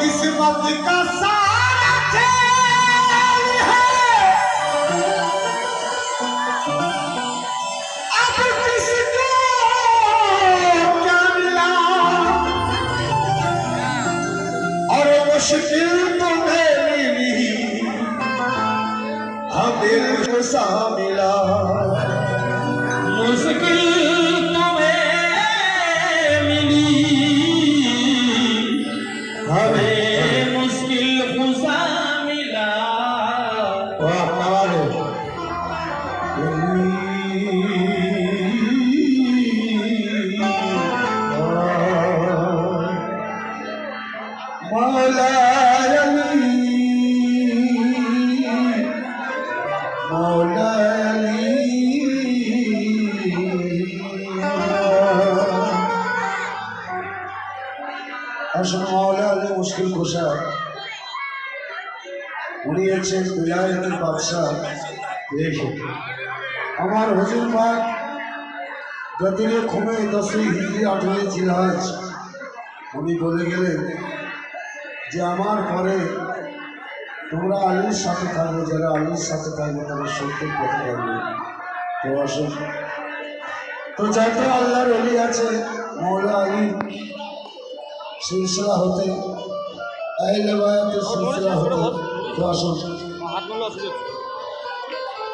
किस्मत का सारा खेल है, अब किसको क्या मिला। और मुश्किल तुम्हें मिली, हमें गुस्सा मिला। मुश्किल हमें मुश्किल खुशा मिला। मौला अली मौला अली আসলে মাওলা আলী মুশকিল খুশা উনি হচ্ছেন বিলায়তের বাদশাহ। দেখো আমার হুজুর পাক গদিরে খুমে 10 হিজরি 18 জিলহজ উনি বলে গেলেন যে আমার পরে তোমরা আলীর সাথে থাকবে, যারা আলীর সাথে থাকবে তারা সত্যের পথে থাকবে। তো আসুন, তো যত আল্লাহর ওলি আছে মাওলা আলী सिलसिला होते अहले बायत सिलसिला होते। तो आसो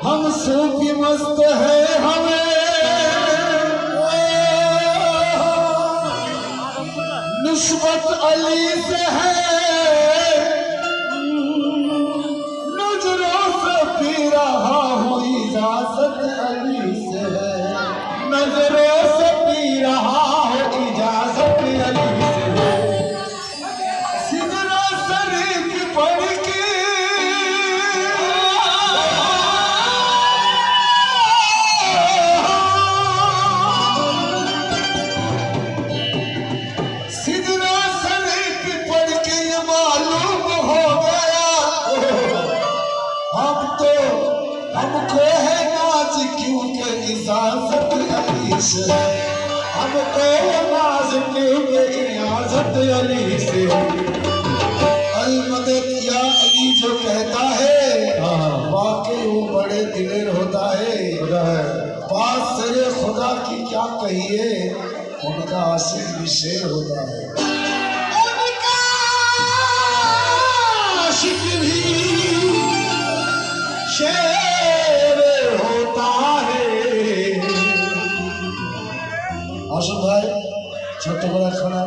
हम सूफी मस्त है, हमें निस्बत अली से है, नजरों से पी रहा हूँ इजाजत अली से है, नजरों से पी रहा हूँ इजाजत अली से। हमको है नाज क्योंकि इजाजत अली से, हमको नाज क्योंकि इजाजत अली से। अलमदद या अली जो कहता है वाकई वो बड़े दिलेर होता है। बात सरे खुदा की क्या कहिए, उनका आशिक भी शेर होता है, उनका आशिक भी शेर होता है। আসুন ভাই ছোট্ট করে খানা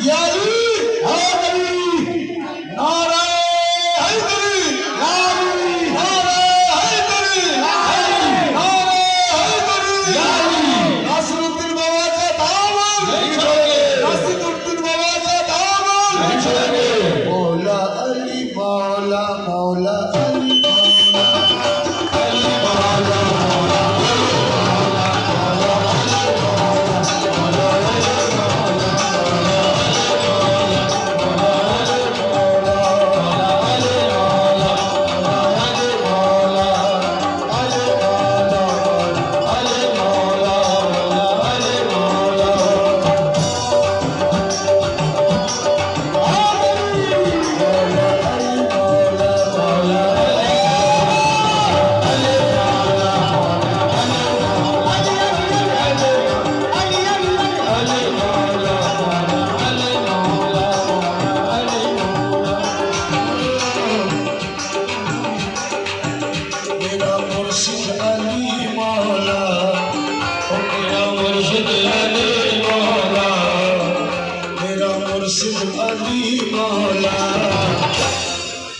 ইয়ালি হাদারি নারা হায়দারি ইয়ালি নারা হায়দারি নারা হায়দারি ইয়ালি নাসরুদ্দিন বাবা का दामन नहीं छोड़ेंगे, नासरुद्दीन बाबा का दामन नहीं छोड़ेंगे। मौला अली मौला मौला अली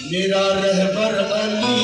मेरा रहबर अली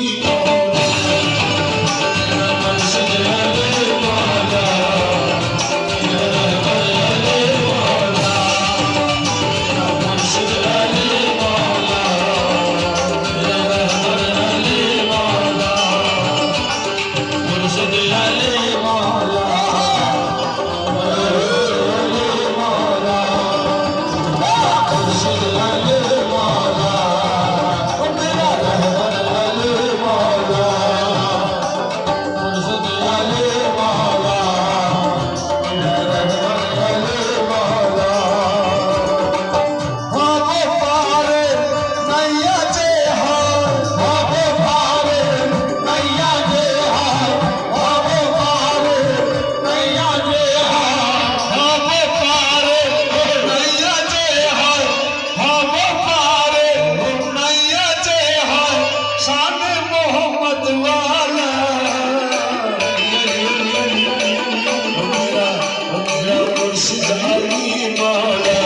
अली मौला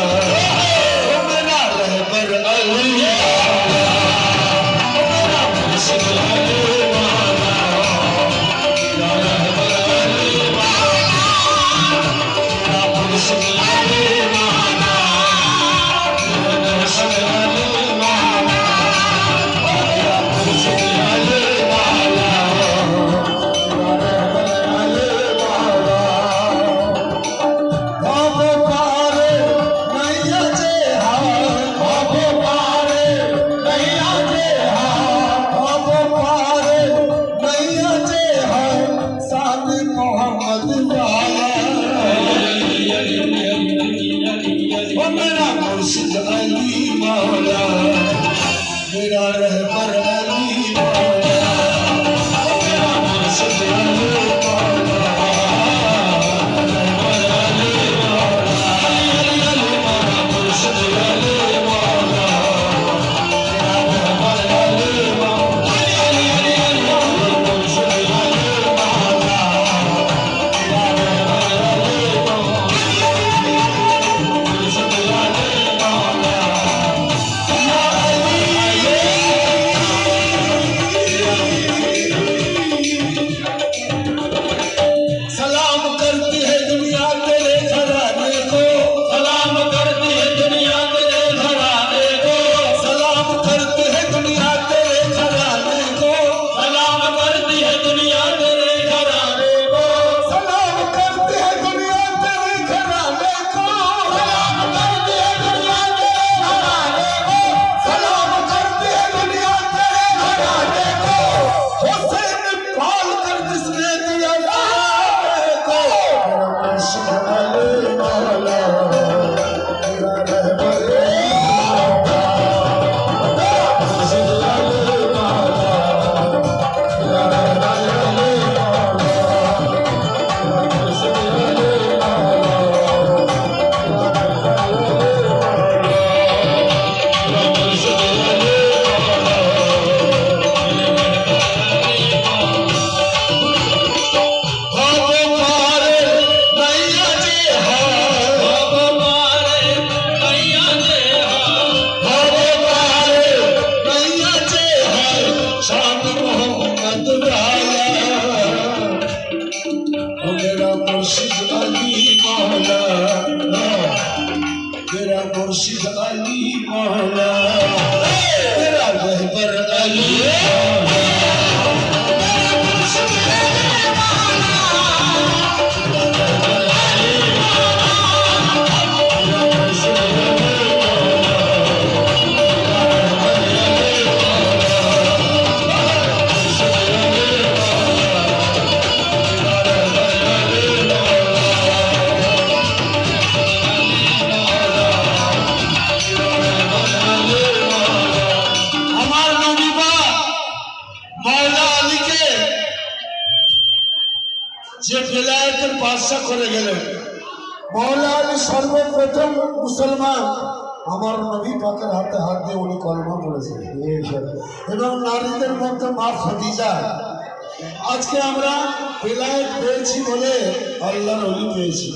मेरा रहबर अली मौला मेरा मुर्शिद अली मौला मेरा रहबर अली मौला मेरा मुर्शिद अली मौला मेरा मुर्शिद अली मौला मेरा मुर्शिद अली मौला मेरा मुर्शिद अली मौला मेरा रहबर अली मौला मेरा मुर्शिद अली मौला रहबर अली मौला मेरा मुर्शिद अली मौला मेरा रहबर अली मौला मेरा मुर्शिद अली मौला मेरा रहबर अली मौला सलाम करती है दुनिया तेरे घराने को सलाम करती है दुनिया तेरे घराने को सलाम करती है दुनिया तेरे घराने को सलाम करती है दुनिया तेरे घराने को सलाम करती है दुनिया तेरे घराने को सलाम करती है दुनिया तेरे घराने को सलाम करती है दुनिया तेरे घराने को हुसैन पाल कर जिसने दिया मेरा मुर्शिद अली मौला मेरा रहबर मेरा मुर्शिद अली मौला मेरा रहबर अली मौला मेरा मुर्शिद अली मौला मेरा रहबर अली मौला मेरा मुर्शिद अली मेरा मुर्शिद अली मौला मेरा मुर्शिद अली मौला मेरा रहबर अली मौला मेरा मुर्शिद अली मौला मेरा रहबर अली मौला मेरा मुर्शिद अली मौला मेरा रहबर अली मौला मेरा मुर्शिद अली मौला मेरा रहबर अली मौला আমার নবী মাওলা আলীকে যে বেলায়েতের বাদশা করে গেলেন মাওলা আলী সর্বপ্রথম মুসলমান আমার নবী পাকের হাতে হাত দিয়ে উনি কলমা পড়েছেন এবং নারীদের মধ্যে মা খাদিজা আজকে আমরা বেলায়েত পেয়েছি বলে আল্লাহর ওলি পেয়েছি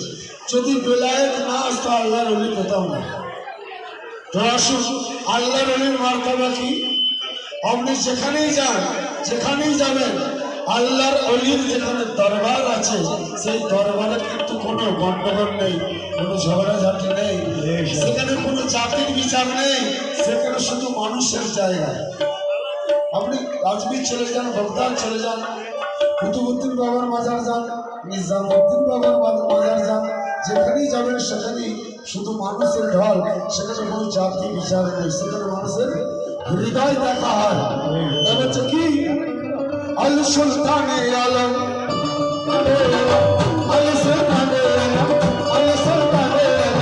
যদি বেলায়েত না আসতো আল্লাহর ওলি পেতাম না তো আসুন আল্লাহর ওলির মার্তবা কি আপনি যেখানেই যান যেখানেই যাবেন আল্লাহর ওলির যেখানে দরবার আছে সেই দরবারে কিন্তু কোনো গণ্ডগোল নেই কোনো ঝগড়াঝাটি নেই সেখানে কোনো জাতির বিচার নেই সেখানে শুধু মানুষের জায়গা আপনি আজমির চলে যান বগদাদ চলে যান কুতুবউদ্দিন বাবার মাজার যান নিজামউদ্দিন বাবার মাজার যান যেখানেই যাবেন সেখানেই শুধু মানুষের ঢল সেখানে কোনো জাতি বিচার নেই সেখানে মানুষের হৃদয় দেখা হয় তবে হচ্ছে কি আল সুলতানে আলম আল সুলতানে আলম আল সুলতানে আলম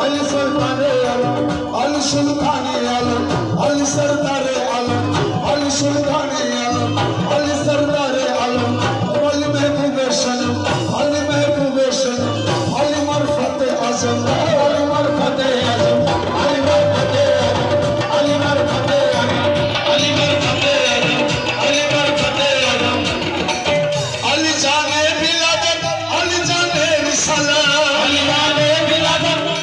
আল সুলতানে আলম আল সুলতানে আলম আল সরদারে আলম আল সুলতানে আলম আল সরদারে আলম আল महबूबे सनम আল महबूबे सनम আল মারফতে আজম আল মারফতে আজম আল মারফতে আজম আল মারফতে আজম আল মারফতে আজম আল মারফতে আজম আল জানে বিলাদত আল জানে রিসালাত আল জানে বিলাদত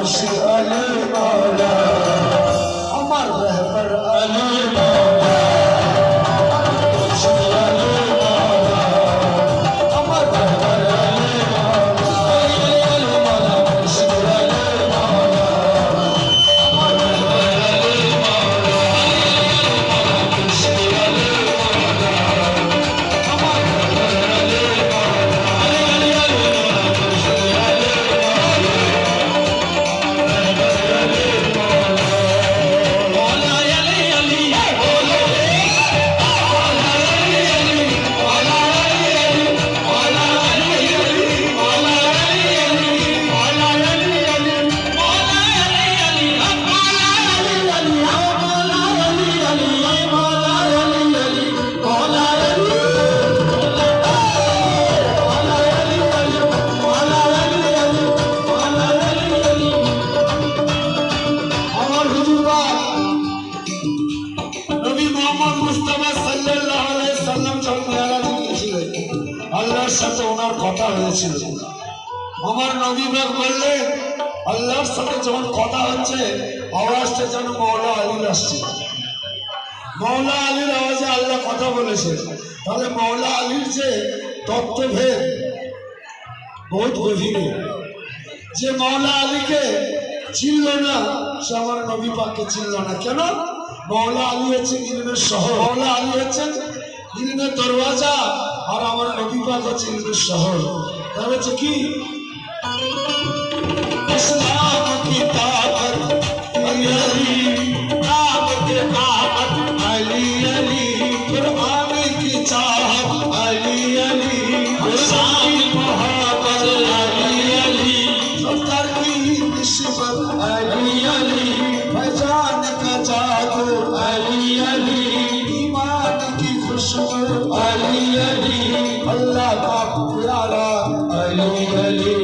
मुर्शिद अली मौला अमर रहबर अली मौला मुर्शिद अली मौला अमर रहबर अली मौला अली मौला मुर्शिद अली मौला अमर रहबर अली मौला मुर्शिद अली मौला अमर रहबर अली मौला अली मुर्शिद अली আল্লাহর সাথে ওনার কথা হয়েছিল। আমার নবী পাক বললেন আল্লাহর সাথে যখন কথা হচ্ছে আওয়াজটা যেন মওলা আলীর আসছে। মওলা আলীর আওয়াজে আল্লাহ কথা বলেছে। তাহলে মওলা আলীর যে তত্ত্বভেদ বহুত গভীরে। যে মওলা আলীকে চিনল না সে আমার নবী পাককে চিনল না। কেন? মওলা আলী হচ্ছেন ইলমের শহর, মওলা আলী হচ্ছেন ইলমের দরওয়াজা, আর আমার নবী পাক হচ্ছে ইলমের শহর। তাহলে হচ্ছে কি ইসলাম কি তাকত আলী আলী, নাম কে তাকত আলী আলী, কুরআন কি চাহত আলী আলী, ইসলাম की मोहब्बत अली अली, सरकार की निस्बत अली अली, फैजान का जादू अली अली, ईमान की खुशबू अली अली, अल्लाह का प्यारा अली अली,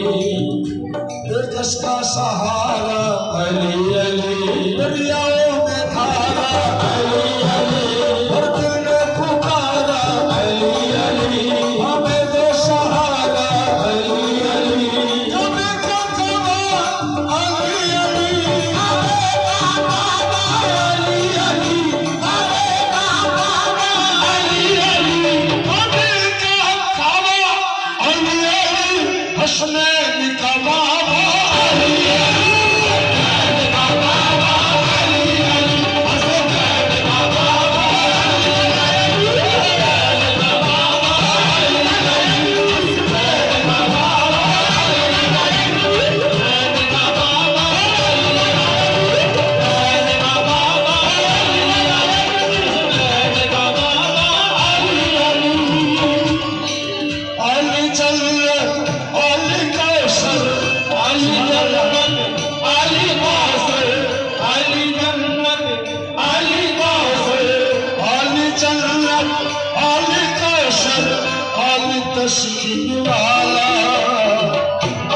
दिलकश का सहारा अली अली, दरियाओं में धारा अली अली, हर दिल में पुकारा अली अली, हमें दो सहारा अली अली, हमें का कमा अली अली, हमें का बाबा अली अली, हमें का बाबा अली अली, हमें का काबा अली अली, हसनैन का बाबा अली अली, हसनैन का बाबा अली अली, हसनैन का बाबा अली अली, हसनैन का बाबा अली अली, हसनैन का बाबा अली अली, हसनैन का बाबा अली अली, हसनैन का बाबा अली अली, हसनैन का बाबा अली अली। अली जन्नत अली कौसर अली जन्नत अली कौसर अली जन्नत अली कौसर अली जन्नत अली कौसर अली तस्कीन वाला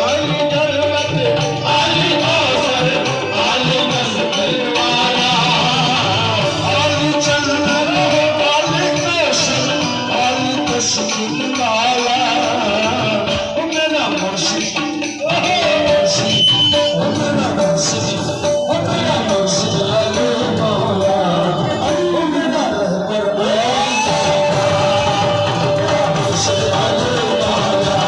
अली जन्नत अली कौसर अली तस्कीन वाला अली जन्नत अली कौसर अली तस्कीन वाला ओ मेरा मुर्शिद ओ मेरा मुर्शिद ओ मेरा मुर्शिद ओ मेरा मुर्शिद अली मौला ओ मेरा रहबर अली मौला, मेरा मुर्शिद अली मौला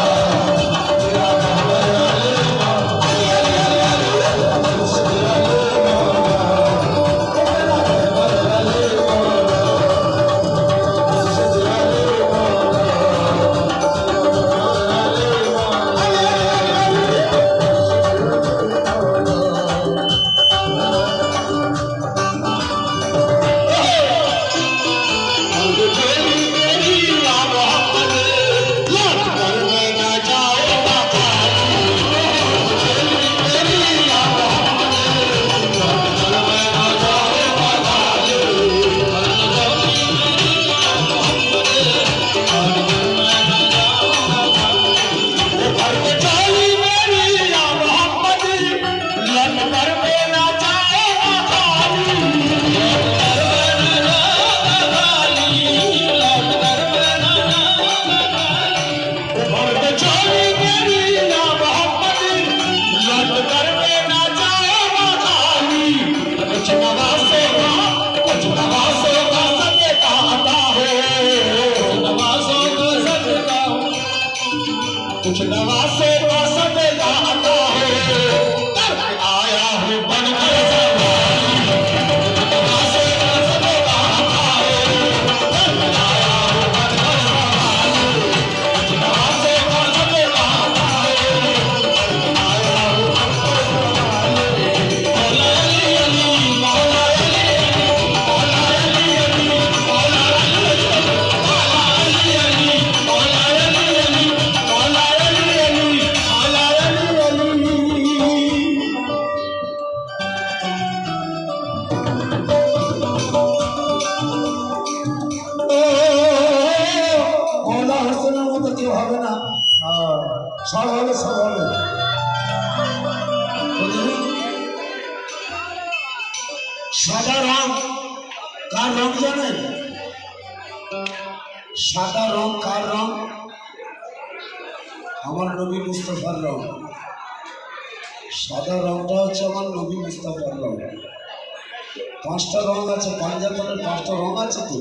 সাদা রং কার রং জানেন? সাদা রং কার রং? আমার নবী মুস্তাফার রং। সাদা রংটা হচ্ছে আমার নবী মুস্তাফার রং। পাঁচটা রং আছে, পাঞ্জাতনের পাঁচটা রং আছে তো,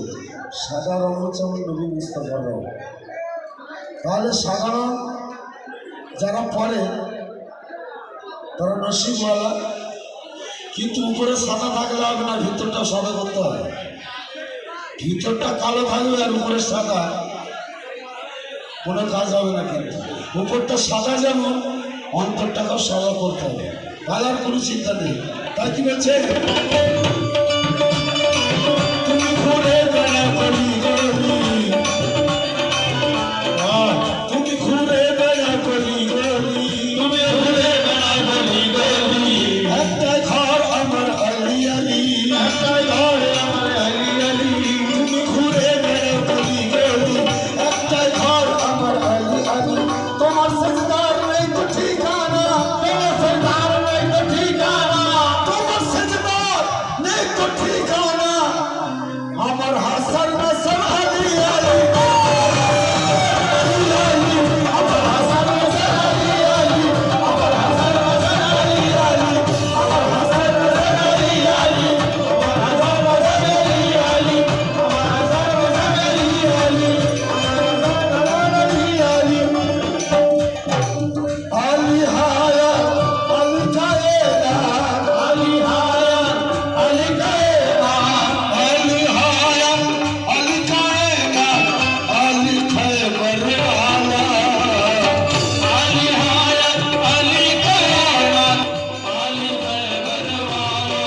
সাদা রং হচ্ছে আমার নবী মুস্তাফার রং। তাহলে সাদা রং যারা পরে তারা নসিবওয়ালা, কিন্তু উপরে সাদা থাকলে হবে না, ভিতরটা সাদা করতে হবে। ভিতরটা কালো থাকবে আর উপরে সাদা, কোনো কাজ হবে না। কিন্তু উপরটা সাদা যেমন অন্তরটাকেও সাদা করতে হবে, কালার কোনো চিন্তা নেই। তাই কি বলছে? তুমি ঘুরে বেড়া করি গরি, তুমি ঘুরে বেড়া করি গরি, তুমি ঘুরে বেড়া করি গরি, একটাই ঘর আমার আলি আলি, একটাই ঘর আমার আলি আলি, তুমি ঘুরে বেড়া করি গরি, একটাই ঘর আমার আলি আলি। তোমার সজদার নেই তো ঠিকানা, তোমার সজদার নেই তো ঠিকানা, তোমার সজদার নেই তো ঠিকানা, আমার হাসান নাসর আলি আলি, আমার হাসান নাসর আলি আলি, আমার হাসান নাসর আলি আলি, আমার হাসান নাসর আলি আলি, আমার হাসান নাসর আলি আলি, আমার হাসান নাসর আলি আলি, আমার আলি আলি। আলি হায়া আলি কায়েনা, আলি হায়া আলি কায়েনা, আলি হায়া আলি কায়েনা, আলি খৈবর আলা, আলি হায়া আলি কায়েনা, আলি খৈবর আলা,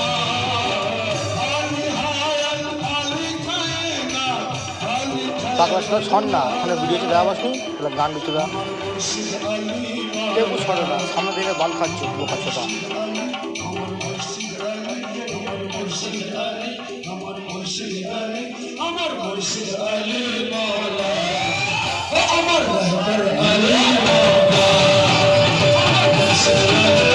আলি হায়া আলি কায়েনা, আলি তারপর সেটা ছড় না, ওখানে ভিডিওতে দেওয়া বসনি, তাহলে গান দিতে দেওয়া কেউ ছড়ে না, সামনে দিকে বাল খাচ্ছে বোকা ছোটা। আমার মুর্শিদ আলী মওলা, ও আমার রহবর আলী মওলা, আমার মুর্শিদ আলী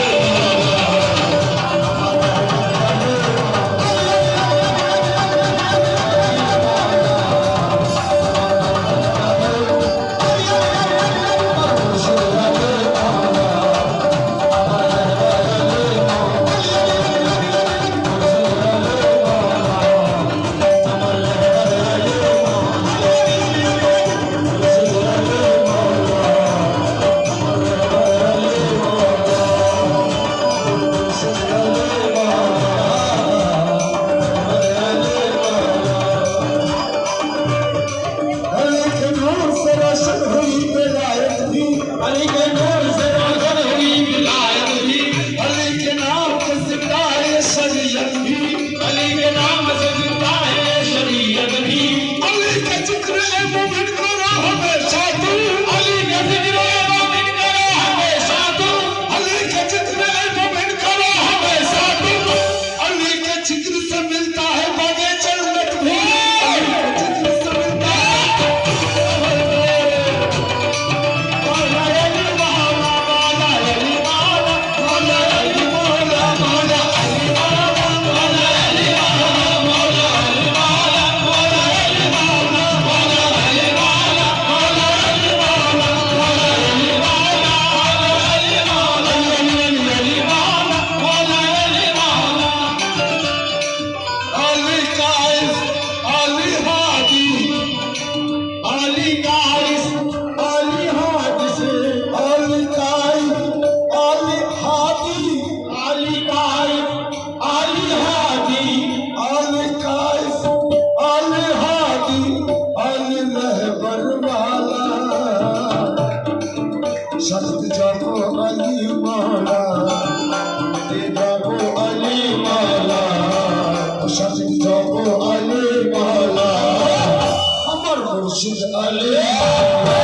सख्त जागो अली मौला, जागो अली मौला, सख्त जागो अली मौला, अमर मुर्शिद अली मौला।